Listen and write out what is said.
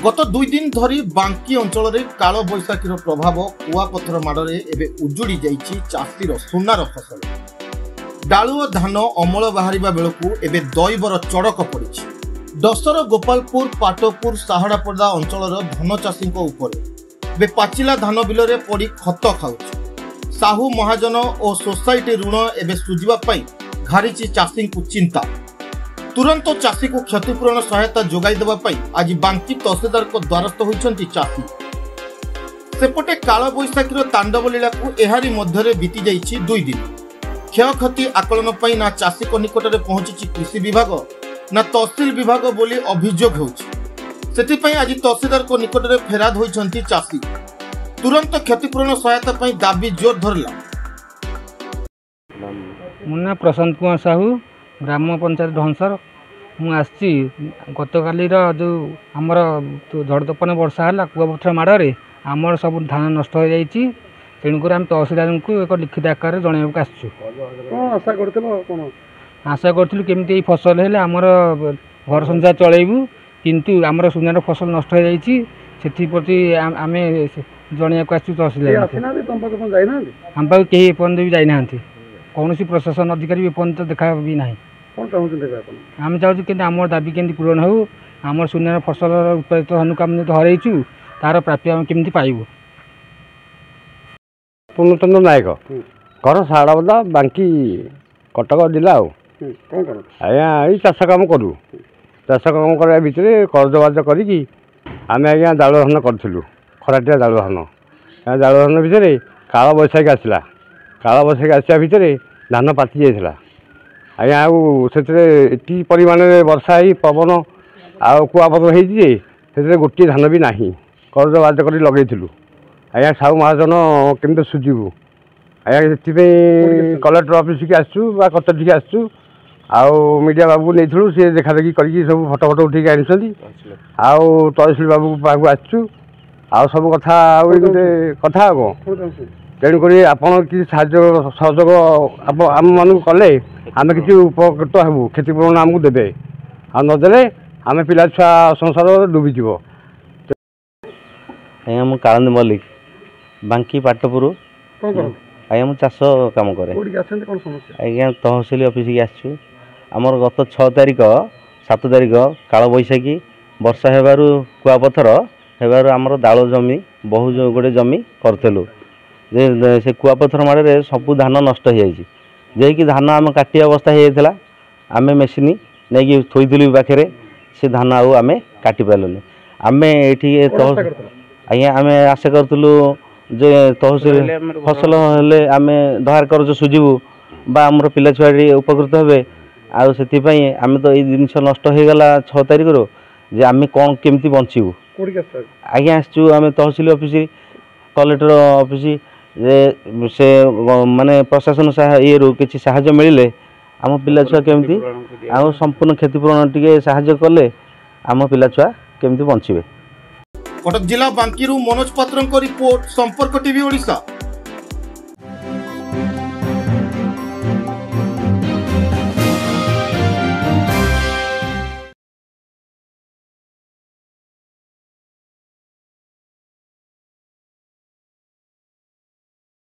गत 2 दिन धरी बांकी अंचल में काल बैशाखीर प्रभाव कुआपथर माड़े एवं उजुड़ी जाइछि चाषीर सुनार फसल। डालुओ धान अमल बाहर बेलू एवं दैवर चड़क पड़ी। डसर गोपालपुर पाटपुर साहड़ापड़ा अंचल धान चाषी बे पाचिला धान बिल में पड़ी खत खाऊ। साहू महाजन और सोसाइटी ऋण एवं सुझापी घारी चाषी को चिंता। तुरंत चाषी को क्षतिपूरण सहायता जोगाई देवाई आज बांकी तहसीलदार को द्वारस्थ होती चाषी। सेपटे काल बैशाखीर तांडव लीला को एहारी मध्य बीती जाइछि 2 दिन। क्षयक्षति आकलन पर ना चाषी को निकट में पहुंची कृषि विभाग ना तहसील विभाग बोली अभियोग होछि। आज तहसीलदार को निकट में फेराद होइछंती चाषी। तुरंत क्षतिपूरण सहायता दाबी जोर धरला। मुन्ना प्रशांत कुमार साहू ग्राम पंचायत ढंसर मुझी गत काली जो आमर झड़ तोफान वर्षा है कुआपथर माड़े आमर सब धान नष्ट हो जाइए। तेणुक आम तहसीलदार को एक लिखित आकार जनवाक आशा करूँ केमी फसल है आमर घर संसार चलू किंतु आमर सुनार फसल नष्ट हो जाइए। आम जनवाक आसू तहसीलदार आम पाक कहीं एपर्यंत भी जाना कौन प्रशासन अधिकारी भी एपर्यंत देखा भी ना। आम चाहूँ कि आम दाबी केमती पूरण हो आम सुनार फसल उत्पादित धान को आम हरइचु तार प्राप्य आम केमती पाइबू। पूर्णचंद्र नायक घर साहड़ापड़ा बांकी कटक जिला आज्ञा ये चाष कम करूँ। चाष कम करने भितर कर्जबाज करी आम आज्ञा दालु धान करूँ खराटिया दालु धान। दालु धान भितर काल बैशाखी आसला। काल बैशाखी आसा भितर धान पाचि जाइए आज्ञा आती परिमाण वर्षा ही पवन आुआपथर होती गोटे धान भी ना कर्ज बाज कर लगे आज्ञा साहू महाजन केमी सुझीबू आज्ञा से कलेक्टर ऑफिस की आसू कचहरी की आसू मीडिया बाबू नहीं सी देखा देखी करके सब फटो फटो उठे आनी तहसील बाबू पाक आसू सब कथा कथा तेणुक आपड़ कि सहयोग आम मान कले आम कि उपकृत हबू क्षतिपूरण आमको देवे नदेले आम पिला छुआ संसार डूबीज। आज्ञा मु कालंद मल्लिक बांकी पाटपुर आज्ञा मु चाष कम करे आज्ञा तहसील ऑफिस की आसु आमर गत 6 तारिख 7 तारिख काल बैशाखी वर्षा हेबारु कुआपथर हेबारु आमर दाल जमी बहु गोटे जमी करथेलु से कुआपथर माड़े सबू धान नष्ट हो जाइए। जेकि धान आम काटी अवस्था हो जाता आम मेसीन नहीं थोड़ी पाखे से धान आम काटी पार्लुनि आम ये आज्ञा आम आशा करूँ जे तहसील फसल हेले आम धार कर्ज सुझीबू बा आमर पिला छुआ उपकृत हे आम तो ये जिन नष्ट हो गला 6 तारिख रो जे आम कौन केमती बचीबू आज्ञा आसचु आम तहसील ऑफिस कलेक्टर ऑफिस से माने प्रशासन ये किसी साहाय्य मिले आम पिला छुआ केमती आम संपूर्ण क्षतिपूरण टिके साहाय्य कले आम पिला छुआ केमती बंचिबे। कटक जिला बांकी मनोज पात्र रिपोर्ट संपर्क टीवी ओडिशा।